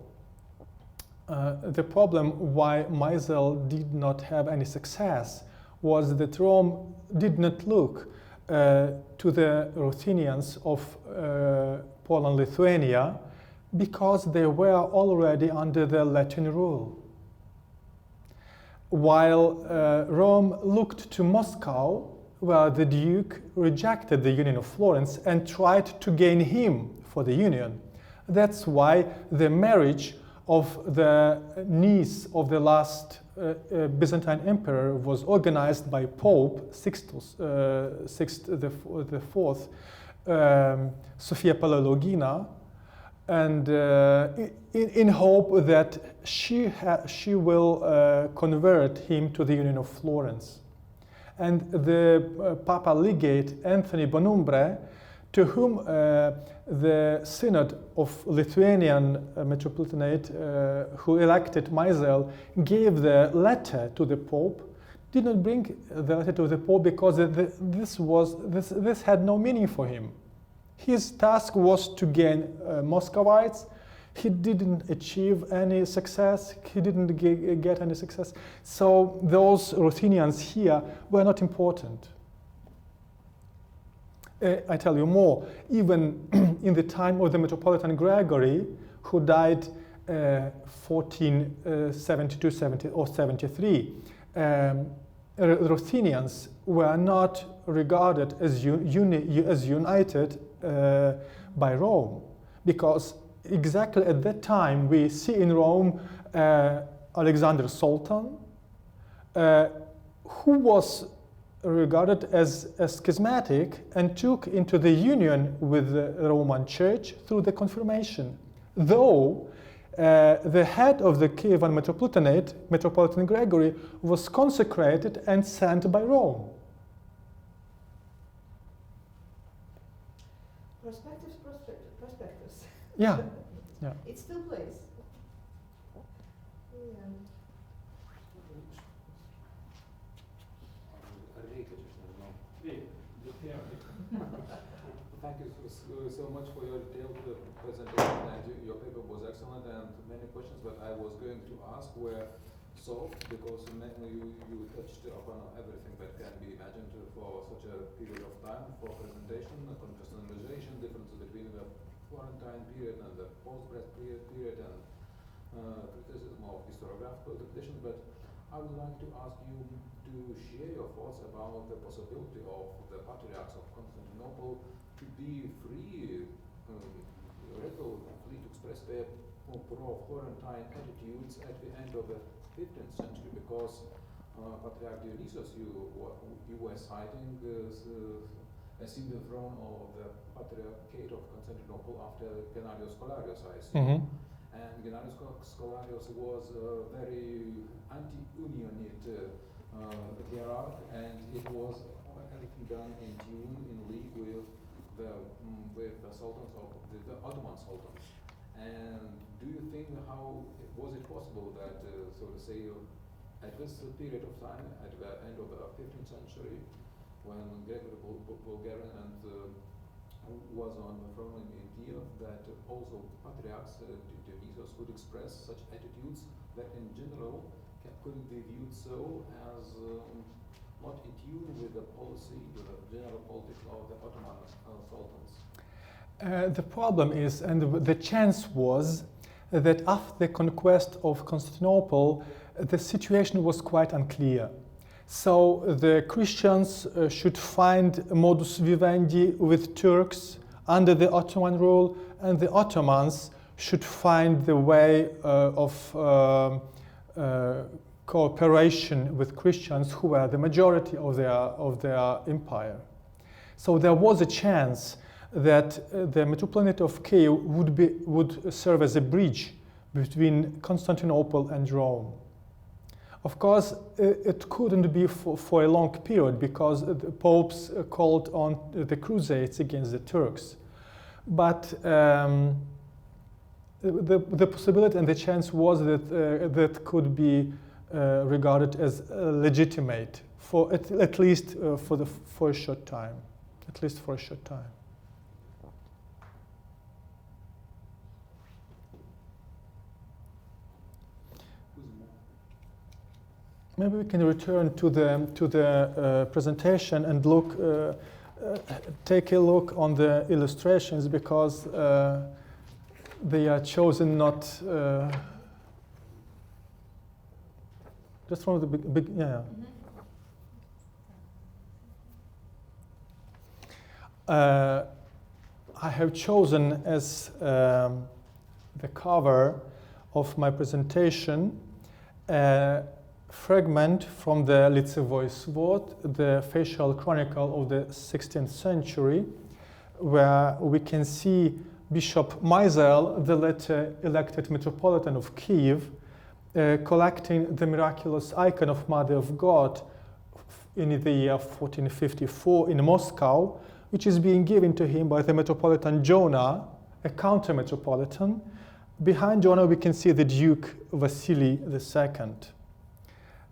The problem why Meisel did not have any success was that Rome did not look to the Ruthenians of Poland-Lithuania because they were already under the Latin rule. While Rome looked to Moscow, where the Duke rejected the Union of Florence and tried to gain him for the Union. That's why the marriage of the niece of the last Byzantine emperor was organized by Pope Sixtus IV, Sophia Palaiologina, and in hope that she will convert him to the Union of Florence. And the Papal legate Anthony Bonumbre, to whom the Synod of Lithuanian Metropolitanate, who elected Meisel, gave the letter to the Pope, did not bring the letter to the Pope because this had no meaning for him. His task was to gain Muscovites. He didn't achieve any success. He didn't get any success. So those Ruthenians here were not important. I tell you more, even in the time of the Metropolitan Gregory, who died 1472 or 73, Ruthenians were not regarded as united by Rome, because exactly at that time we see in Rome Alexander Sultan, who was regarded as schismatic and took into the union with the Roman Church through the confirmation, though the head of the Kievan Metropolitanate, Metropolitan Gregory, was consecrated and sent by Rome. Prospectus. Yeah, yeah. It still plays. Yeah. Thank you so much for your detailed presentation, and your paper was excellent, and many questions that I was going to ask were solved, because you touched upon everything that can be imagined for such a period of time for presentation, contextualization, differences between the Florentine period and the post-Brest period, and criticism of historiographical tradition. But I would like to ask you to share your thoughts about the possibility of the patriarchs of Constantinople to be free, free to express their pro-Florentine attitudes at the end of the 15th century, because Patriarch Dionysius, you were citing, assumed the throne of the Patriarchate of Constantinople after Gennadios Scholarios, I assume. Mm-hmm. And Gennadios Scholarios was a very anti-unionist hierarch, and it was everything done in tune, in league with the sultans of the Ottoman sultans. And do you think how was it possible that, so to say, at this period of time, at the end of the 15th century, when Gregory Bulgarian and was on the throne in Kyiv, that also patriarchs Dionysius could express such attitudes that in general could be viewed so as not in tune with the policy, with the general politics of the Ottoman sultans? The problem is, and the chance was, that after the conquest of Constantinople, the situation was quite unclear. So the Christians should find a modus vivendi with Turks under the Ottoman rule, and the Ottomans should find the way of cooperation with Christians, who were the majority of their empire. So there was a chance that the Metropolitanate of Kyiv would serve as a bridge between Constantinople and Rome. Of course, it couldn't be for a long period, because the popes called on the Crusades against the Turks. But the possibility and the chance was that that could be regarded as legitimate for at least for a short time, at least for a short time. maybe we can return to the presentation and take a look on the illustrations, because they are chosen not just from the big yeah. I have chosen as the cover of my presentation a fragment from the Лицевой свод, the facial chronicle of the 16th century, where we can see Bishop Meisel, the later elected metropolitan of Kyiv, collecting the miraculous icon of Mother of God in the year 1454 in Moscow, which is being given to him by the Metropolitan Jonah, a counter-metropolitan. Behind Jonah we can see the Duke Vasily II.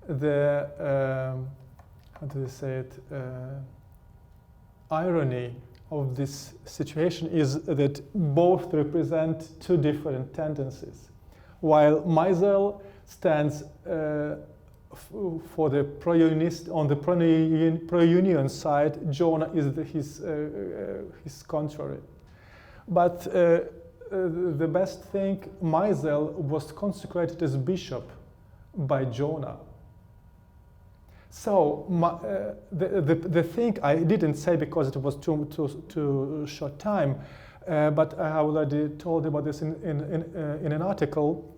The, how do they say it, irony of this situation is that both represent two different tendencies. While Meisel stands for the pro-unionist, on the pro-union side, Jonah is his contrary. But the best thing, Meisel was consecrated as bishop by Jonah. So the thing I didn't say because it was too short time, but I already told about this in an article.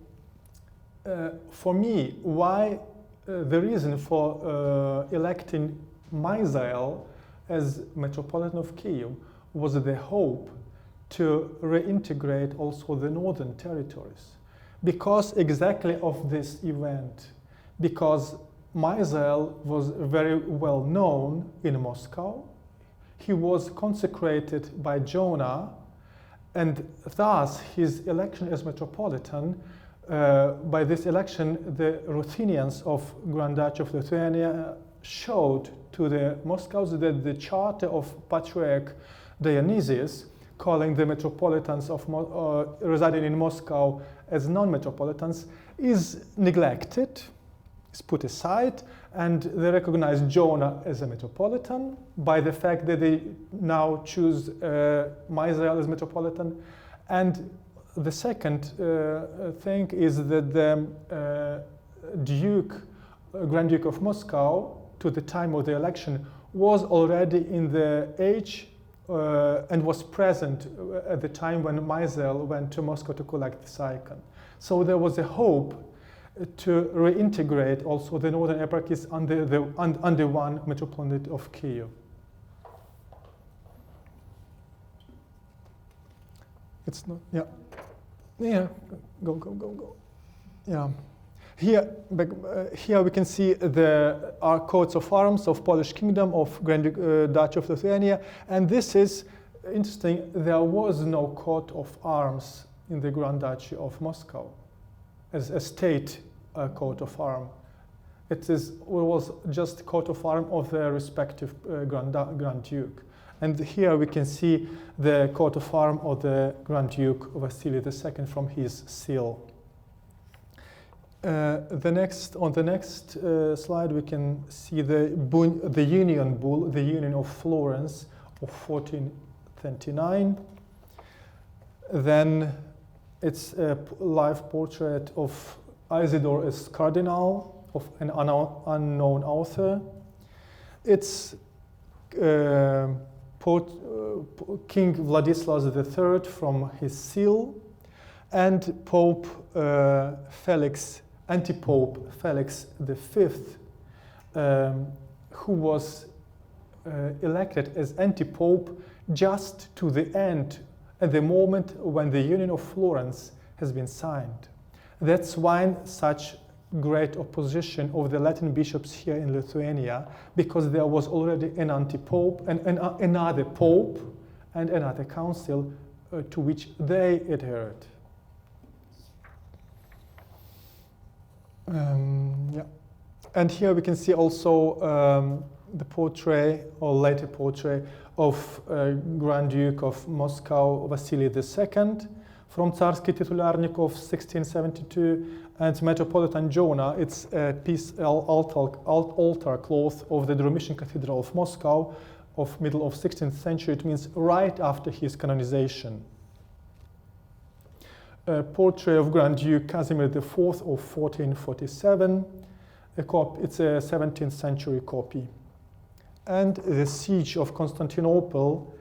For me, why the reason for electing Meisel as Metropolitan of Kyiv was the hope to reintegrate also the northern territories, because exactly of this event, because Meisel was very well known in Moscow. He was consecrated by Jonah, and thus his election as metropolitan, by this election, the Ruthenians of Grand Duchy of Lithuania showed to the Moscows that the charter of Patriarch Dionysius, calling the metropolitans of residing in Moscow as non-metropolitans, is neglected, is put aside, and they recognize Jonah as a metropolitan by the fact that they now choose Meisel as metropolitan. And the second thing is that the Grand Duke of Moscow, to the time of the election, was already in the age and was present at the time when Meisel went to Moscow to collect this icon. So there was a hope to reintegrate also the northern eparchies under one metropolitan of Kyiv. It's not, yeah. Yeah, go. Yeah. Here we can see our coats of arms of Polish Kingdom, of Grand Duchy of Lithuania, and this is interesting. There was no coat of arms in the Grand Duchy of Moscow as a state coat of arms. It was just coat of arms of the respective Grand Duke. And here we can see the coat of arms of the Grand Duke Vasily II from his seal. On the next slide, we can see the Union Bull, the Union of Florence of 1429. Then it's a live portrait of Isidore as Cardinal, of an unknown author. It's King Vladislaus III from his seal, and Pope Anti-Pope Felix V, who was elected as anti-pope just to the end, at the moment when the Union of Florence has been signed. That's why such great opposition of the Latin bishops here in Lithuania, because there was already an anti-pope and another pope and another council to which they adhered. Yeah. And here we can see also the portrait, or later portrait, of Grand Duke of Moscow Vasily II from Tsarski Titularnik of 1672, and Metropolitan Jonah, it's a altar cloth of the Dormition Cathedral of Moscow of middle of 16th century. It means right after his canonization. A portrait of Grand Duke Casimir IV of 1447. It's a 17th century copy. And the Siege of Constantinople,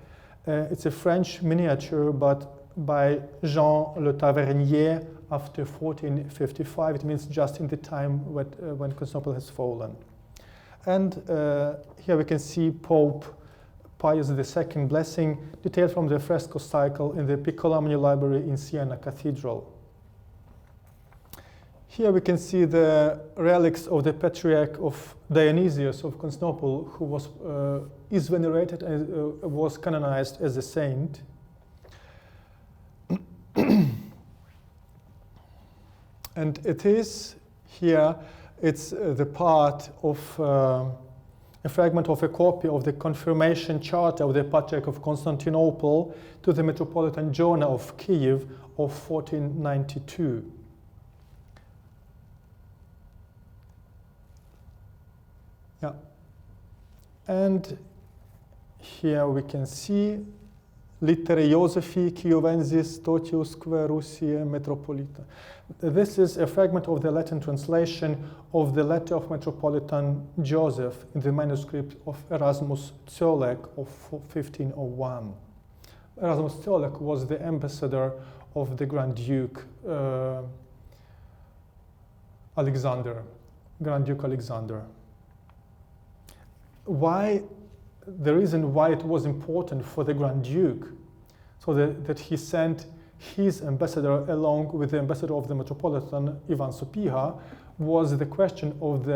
it's a French miniature, but by Jean Le Tavernier after 1455. It means just in the time when Constantinople has fallen. And here we can see Pope Pius II blessing, detailed from the fresco cycle in the Piccolomini Library in Siena Cathedral. Here we can see the relics of the Patriarch of Dionysius of Constantinople, who is venerated and was canonized as a saint. And it is here, it's the part of a fragment of a copy of the confirmation charter of the Patriarch of Constantinople to the Metropolitan Jonah of Kyiv of 1492. Yeah. And here we can see Littere Josephi Kiovensis Totiusque Russiae Metropolita. This is a fragment of the Latin translation of the letter of Metropolitan Joseph in the manuscript of Erasmus Zolek of 1501. Erasmus Zolek was the ambassador of the Grand Duke Alexander, Grand Duke Alexander. The reason why it was important for the Grand Duke, so that he sent his ambassador along with the ambassador of the Metropolitan, Ivan Sopiha, was the question of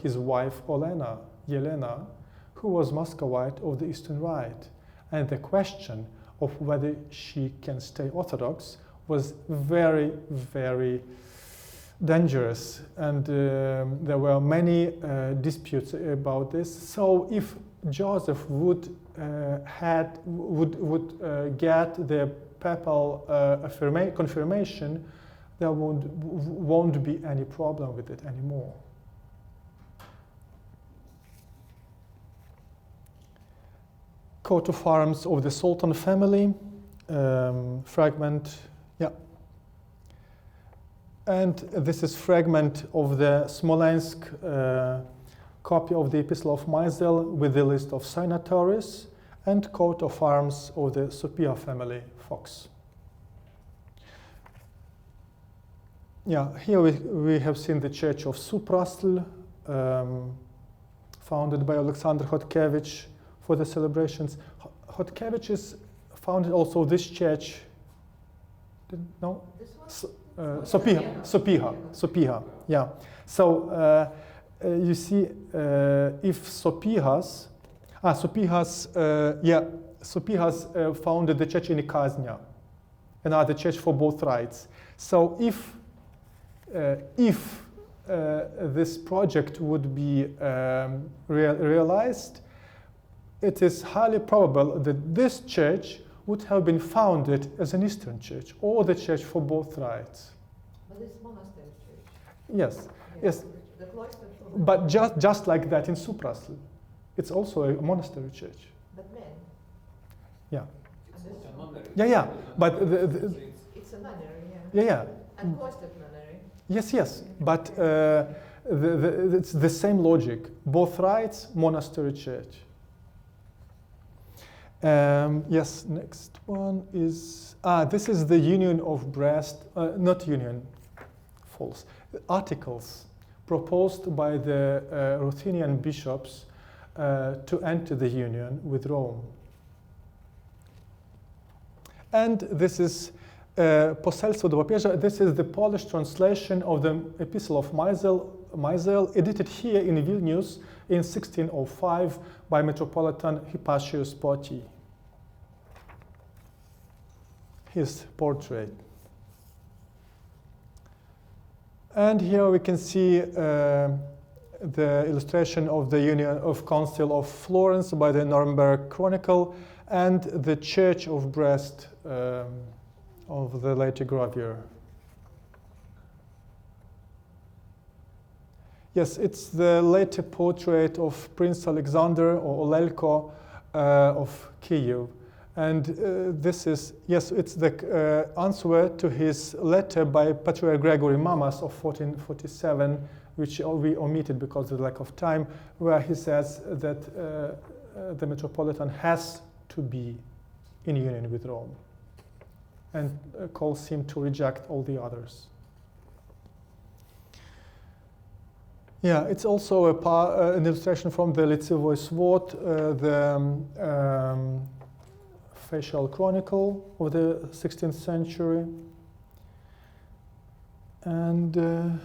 his wife Yelena, who was Muscovite of the Eastern Rite. And the question of whether she can stay Orthodox was very, very dangerous, and there were many disputes about this. So if Joseph would get the papal confirmation, there won't be any problem with it anymore. Coat of arms of the Sultan family, fragment, yeah. And this is fragment of the Smolensk copy of the Epistle of Maisel with the list of signatories, and coat of arms of the Sophia family, Fox. Yeah, here we have seen the Church of Suprasl, founded by Alexander Hotkevich for the celebrations. Hotkevich is founded also this church. No? This one? Sopiha, yeah. So you see, if Sopihas founded the church in Ikaznia, another church for both rites. So if this project would be realized, it is highly probable that this church would have been founded as an Eastern church, or the church for both rites. But it's monastery church. Yes, Yeah, yes. The cloister. But just like that in Suprasl, it's also a monastery church. But men. Yeah. And Yeah. But it's a nunnery, yeah. yeah. And cloistered nunnery. Yes. But it's the same logic. Both rites, monastery church. Yes, next one is, this is the Union of Brest, not union, false, articles proposed by the Ruthenian bishops to enter the union with Rome. And this is Poselstwo do Papieża. This is the Polish translation of the Epistle of Maisel, edited here in Vilnius in 1605 by Metropolitan Hypatius Poti. His portrait. And here we can see the illustration of the Union of Council of Florence by the Nuremberg Chronicle, and the Church of Brest of the later gravure. Yes, it's the later portrait of Prince Alexander or Olelko of Kyiv. And this is, yes, it's the answer to his letter by Patriarch Gregory Mamas of 1447, which we omitted because of the lack of time, where he says that the Metropolitan has to be in union with Rome, and calls him to reject all the others. Yeah, it's also an illustration from the Лицевой свод, the facial chronicle of the 16th century. And the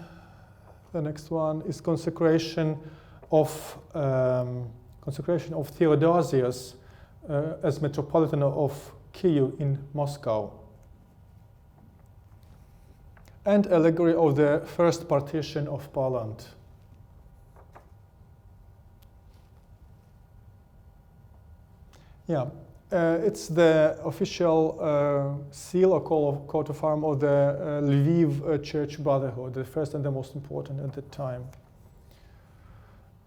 next one is consecration of Theodosius as Metropolitan of Kyiv in Moscow. And allegory of the first partition of Poland. Yeah, it's the official seal or coat of arms of the Lviv Church Brotherhood, the first and the most important at the time.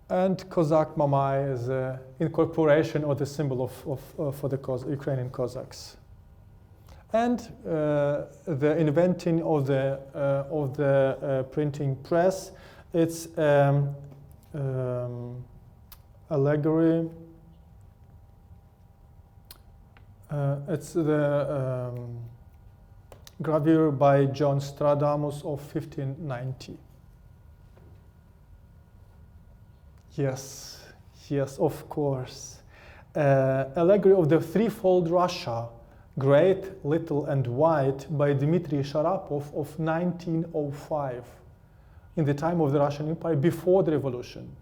And Cossack Mamai is an incorporation of the symbol for the Ukrainian Cossacks. And the inventing of the printing press, it's allegory. It's the gravure by John Stradamus of 1590. Yes, of course. Allegory of the threefold Russia, Great, Little, and White, by Dmitry Sharapov of 1905, in the time of the Russian Empire, before the revolution.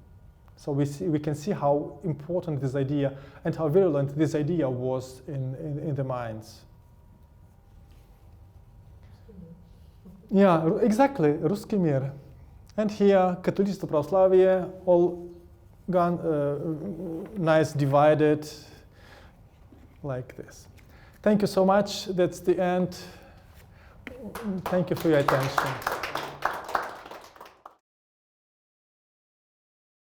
So we can see how important this idea and how virulent this idea was in the minds. Yeah, exactly, Ruski Mir. And here, Catholicism, Pravoslavие, all nice divided, like this. Thank you so much. That's the end. Thank you for your attention.